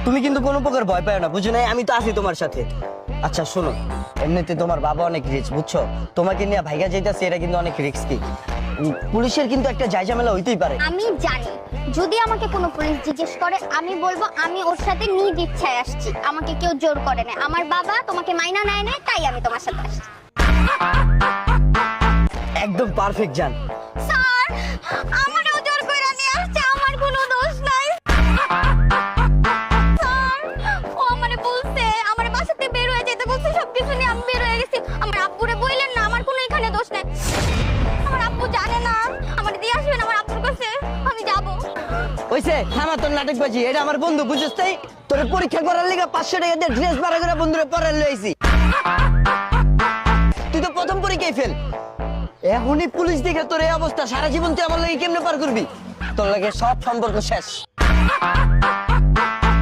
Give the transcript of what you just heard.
তুমি কিন্তু কোনো প্রকার ভয় পাও না, বুঝো নাই? আমি তো আছি তোমার সাথে। আচ্ছা শোনো, এমনিতে তোমার বাবা অনেক রিচ, বুঝছো? তোমাকে নিয়ে ভাইগা যাইতাছে, এটা কিন্তু অনেক রিস্কি। পুলিশের কিন্তু একটা জায়ঝামেলা হইতেই পারে। আমি জানি, যদি আমাকে কোনো পুলিশ জিজ্ঞেস করে আমি বলবো আমি ওর সাথে নিজ ইচ্ছায় আসছি, আমাকে কেউ জোর করে না। আমার বাবা তোমাকে মাইনা নেয় না, তাই আমি তোমার সাথে আসছি। একদম পারফেক্ট জান। স্যার, আমারও জোর করে নিয়ে আসছে, আমার কোনো দোষ নাই। স্যার, ও আমারে বলছে, আমার বাসা থেকে বের হয়ে যেতে বলছে, সবকিছু নিয়ে আমি বের হয়ে গেছি। আমার আব্বুরে বললেন না, আমার কোনো এখানে দোষ নাই। আমার আব্বু জানে না, আমার দিয়ে আসবেন আমার আব্বুর কাছে, আমি যাব। ওইসে থামা তোর নাটকবাজি, এটা আমার বন্ধু, বুঝছিস? তাই তোর পরীক্ষা করার লিগে 500 টাকা দিয়ে ড্রেস ভাড়া করে বন্ধুরে পরার লইছি। তুই তো প্রথম পরীক্ষায় ফেল, এখনই পুলিশ দেখে তোর এই অবস্থা, সারা জীবন তুই আমার লাগে কেমনে পার করবি? তোর লাগে সব সম্পর্ক শেষ।